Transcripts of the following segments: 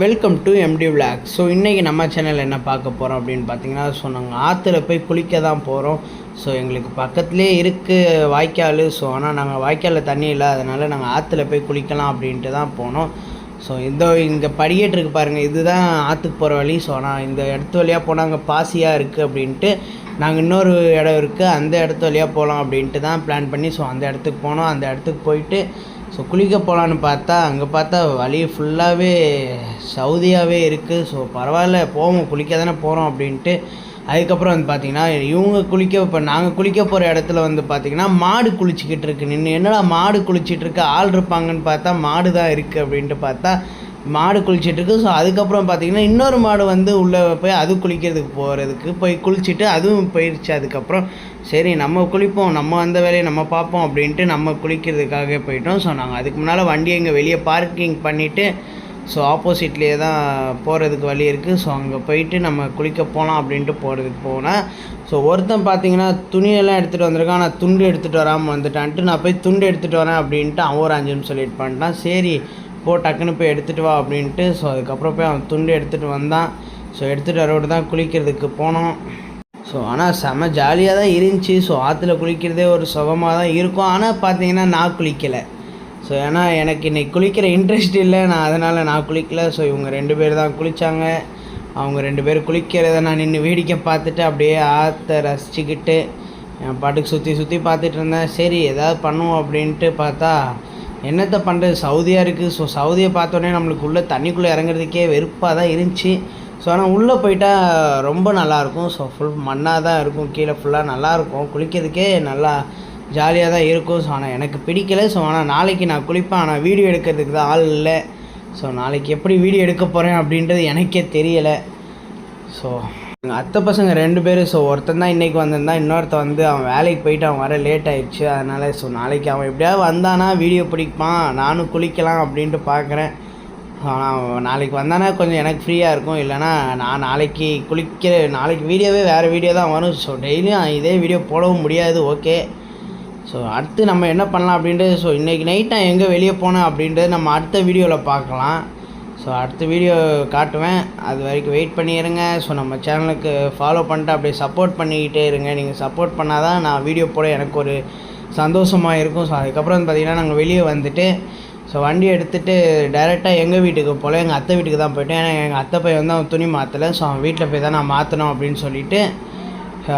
Welcome to MT vlog. So இன்றைக்கி நம்ம சேனலில் என்ன பார்க்க போகிறோம் அப்படின்னு பார்த்தீங்கன்னா, ஸோ நாங்கள் ஆற்றுல போய் குளிக்க தான் போகிறோம். ஸோ எங்களுக்கு பக்கத்துலேயே இருக்குது வாய்க்கால். ஸோ ஆனால் நாங்கள் வாய்க்காலில் தண்ணி இல்லை, அதனால் நாங்கள் ஆற்றுல போய் குளிக்கலாம் அப்படின்ட்டு தான் போனோம். ஸோ இங்கே படிக்கட்டு இருக்குது பாருங்கள், இதுதான் ஆற்றுக்கு போகிற வழி. ஸோ ஆனால் இந்த இடத்து வழியாக போனால் அங்கே பாசியாக இருக்குது அப்படின்ட்டு நாங்கள் இன்னொரு இடம் இருக்குது, அந்த இடத்து வழியாக போகலாம் அப்படின்ட்டு தான் பிளான் பண்ணி ஸோ அந்த இடத்துக்கு போனோம். அந்த இடத்துக்கு போயிட்டு ஸோ குளிக்க போகலான்னு பார்த்தா அங்கே பார்த்தா வழி ஃபுல்லாகவே சவுதியாகவே இருக்குது. ஸோ பரவாயில்ல போவோம், குளிக்க தானே போகிறோம் அப்படின்ட்டு. அதுக்கப்புறம் வந்து பார்த்திங்கன்னா இப்போ நாங்கள் குளிக்க போகிற இடத்துல வந்து பார்த்திங்கன்னா மாடு குளிச்சிக்கிட்டு இருக்கு. என்னடா மாடு குளிச்சிட்டு இருக்கு, ஆள் இருப்பாங்கன்னு பார்த்தா மாடு தான் இருக்குது அப்படின்ட்டு பார்த்தா மாடு குளிச்சிட்ருக்கு. ஸோ அதுக்கப்புறம் பார்த்திங்கன்னா இன்னொரு மாடு வந்து உள்ளே போய் அது குளிக்கிறதுக்கு போய் குளிச்சுட்டு அதுவும் போயிடுச்சு. அதுக்கப்புறம் சரி நம்ம குளிப்போம், நம்ம அந்த வேலையை நம்ம பார்ப்போம் அப்படின்ட்டு நம்ம குளிக்கிறதுக்காக போயிட்டோம். ஸோ நாங்கள் அதுக்கு முன்னால் வண்டியை இங்கே வெளியே பார்க்கிங் பண்ணிவிட்டு ஸோ ஆப்போசிட்லேயே தான் போகிறதுக்கு வழி இருக்குது. ஸோ அங்கே போயிட்டு நம்ம குளிக்க போகலாம் அப்படின்ட்டு போகிறதுக்கு போனேன். ஸோ ஒருத்தன் பார்த்திங்கன்னா துணியெல்லாம் எடுத்துகிட்டு வந்திருக்கான், நான் துண்டு எடுத்துகிட்டு வராமல் வந்துட்டான்ட்டு நான் போய் துண்டு எடுத்துகிட்டு வரேன் அப்படின்ட்டு அவன் ஒரு 5 நிமிஷம் லேட் பண்ணிட்டான். சரி டக்குன்னு போய் எடுத்துகிட்டு வா அப்படின்ட்டு ஸோ அதுக்கப்புறம் போய் அவன் துண்டு எடுத்துகிட்டு வந்தான். ஸோ எடுத்துகிட்டு வரவிட்டு தான் குளிக்கிறதுக்கு போனோம். ஸோ ஆனால் செம ஜாலியாக தான் இருந்துச்சு. ஸோ ஆற்றுல குளிக்கிறதே ஒரு சுகமாக தான் இருக்கும். ஆனால் பார்த்தீங்கன்னா நான் குளிக்கலை. ஸோ ஏன்னா எனக்கு இன்றைக்கி குளிக்கிற இன்ட்ரெஸ்ட் இல்லை, அதனால் நான் குளிக்கலை. ஸோ இவங்க 2 பேர் தான் குளித்தாங்க. அவங்க 2 பேர் குளிக்கிறத நான் நின்று வேடிக்கை பார்த்துட்டு அப்படியே ஆற்றை ரசிச்சுக்கிட்டு என் பாட்டுக்கு சுற்றி பார்த்துட்டு இருந்தேன். சரி ஏதாவது பண்ணுவோம் அப்படின்ட்டு பார்த்தா என்னத்தை பண்ணுறது, சவுதியாக இருக்குது. ஸோ சவுதியை பார்த்தோன்னே நம்மளுக்கு உள்ளே தண்ணிக்குள்ளே இறங்குறதுக்கே வெறுப்பாக தான் இருந்துச்சு. ஸோ ஆனால் உள்ளே போயிட்டால் ரொம்ப நல்லாயிருக்கும். ஸோ ஃபுல் மண்ணாக தான் இருக்கும், கீழே ஃபுல்லாக நல்லாயிருக்கும், குளிக்கிறதுக்கே நல்லா ஜாலியாக தான் இருக்கும். ஸோ ஆனால் எனக்கு பிடிக்கலை. ஸோ ஆனால் நாளைக்கு நான் குளிப்பேன், ஆனால் வீடியோ எடுக்கிறதுக்கு தான் ஆள் இல்லை. ஸோ நாளைக்கு எப்படி வீடியோ எடுக்க போகிறேன் அப்படின்றது எனக்கே தெரியலை. ஸோ எங்கள் அத்தை பசங்க 2 பேர். ஸோ ஒருத்தன் தான் இன்றைக்கி வந்திருந்தான், இன்னொருத்த வந்து அவன் வேலைக்கு போயிட்டு அவன் வர லேட் ஆகிடுச்சு. அதனால் ஸோ நாளைக்கு அவன் எப்படியாவது வந்தானா வீடியோ பிடிப்பான், நானும் குளிக்கலாம் அப்படின்ட்டு பார்க்குறேன். ஆனால் நாளைக்கு வந்தானா கொஞ்சம் எனக்கு ஃப்ரீயாக இருக்கும். இல்லைனா நான் நாளைக்கு நாளைக்கு வீடியோவே வேறு வீடியோ தான் வரும். ஸோ டெய்லியும் இதே வீடியோ போடவும் முடியாது. ஓகே, ஸோ அடுத்து நம்ம என்ன பண்ணலாம் அப்படின்றது, ஸோ இன்றைக்கி நைட் நான் எங்கே வெளியே போனேன் அப்படின்றது நம்ம அடுத்த வீடியோவில் பார்க்கலாம். ஸோ அடுத்த வீடியோ காட்டுவேன், அது வரைக்கும் வெயிட் பண்ணிடுங்க. ஸோ நம்ம சேனலுக்கு ஃபாலோ பண்ணிட்டு அப்படியே சப்போர்ட் பண்ணிக்கிட்டே இருங்க. நீங்கள் சப்போர்ட் பண்ணால் தான் நான் வீடியோ போட எனக்கு ஒரு சந்தோஷமாக இருக்கும். ஸோ அதுக்கப்புறம் வந்து பார்த்திங்கன்னா நாங்கள் வெளியே வந்துட்டு ஸோ வண்டி எடுத்துகிட்டு டைரெக்டாக எங்கள் வீட்டுக்கு போகல, எங்கள் அத்தை வீட்டுக்கு தான் போய்ட்டேன். ஏன்னா எங்கள் அத்தை பையன் வந்து அவன் துணி மாற்றலை. ஸோ அவன் வீட்டில் போய் தான் நான் மாற்றணும் அப்படின்னு சொல்லிவிட்டு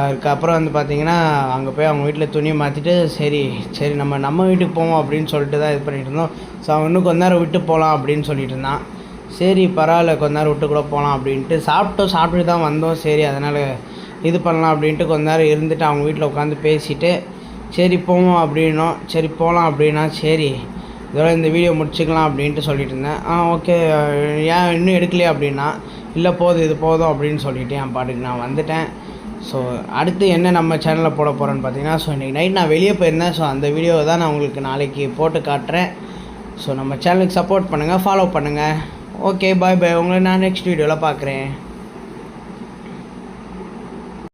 அதுக்கப்புறம் வந்து பார்த்திங்கன்னா அங்கே போய் அவங்க வீட்டில் துணியை மாற்றிட்டு சரி நம்ம வீட்டுக்கு போவோம் அப்படின்னு சொல்லிட்டு தான் இது பண்ணிகிட்டு இருந்தோம். ஸோ அவன் இன்னும் கொஞ்ச நேரம் விட்டு போகலாம் அப்படின்னு சொல்லிட்டு இருந்தான். சரி பரவாயில்ல, கொஞ்ச நேரம் விட்டு கூட போகலாம் அப்படின்ட்டு சாப்பிட்டு தான் வந்தோம். சரி அதனால் இது பண்ணலாம் அப்படின்ட்டு கொஞ்ச நேரம் இருந்துட்டு அவங்க வீட்டில் உட்காந்து பேசிவிட்டு சரி போவோம் அப்படின்னோம். சரி போகலாம் அப்படின்னா சரி இதோட இந்த வீடியோ முடிச்சுக்கலாம் அப்படின்ட்டு சொல்லிட்டு இருந்தேன். ஓகே ஏன் இன்னும் எடுக்கலையே அப்படின்னா இல்லை இது போதும் அப்படின்னு சொல்லிவிட்டு என் பாட்டுக்கு நான் வந்துட்டேன். ஸோ அடுத்து என்ன நம்ம சேனலில் போட போகிறேன்னு பார்த்தீங்கன்னா, ஸோ இன்றைக்கி நைட் நான் வெளியே போயிருந்தேன். ஸோ அந்த வீடியோவை தான் நான் உங்களுக்கு நாளைக்கு போட்டு காட்டுறேன். ஸோ நம்ம சேனலுக்கு சப்போர்ட் பண்ணுங்கள், ஃபாலோ பண்ணுங்கள். Okay bye. உங்களை நான் நெக்ஸ்ட் வீடியோவில் பார்க்குறேன்.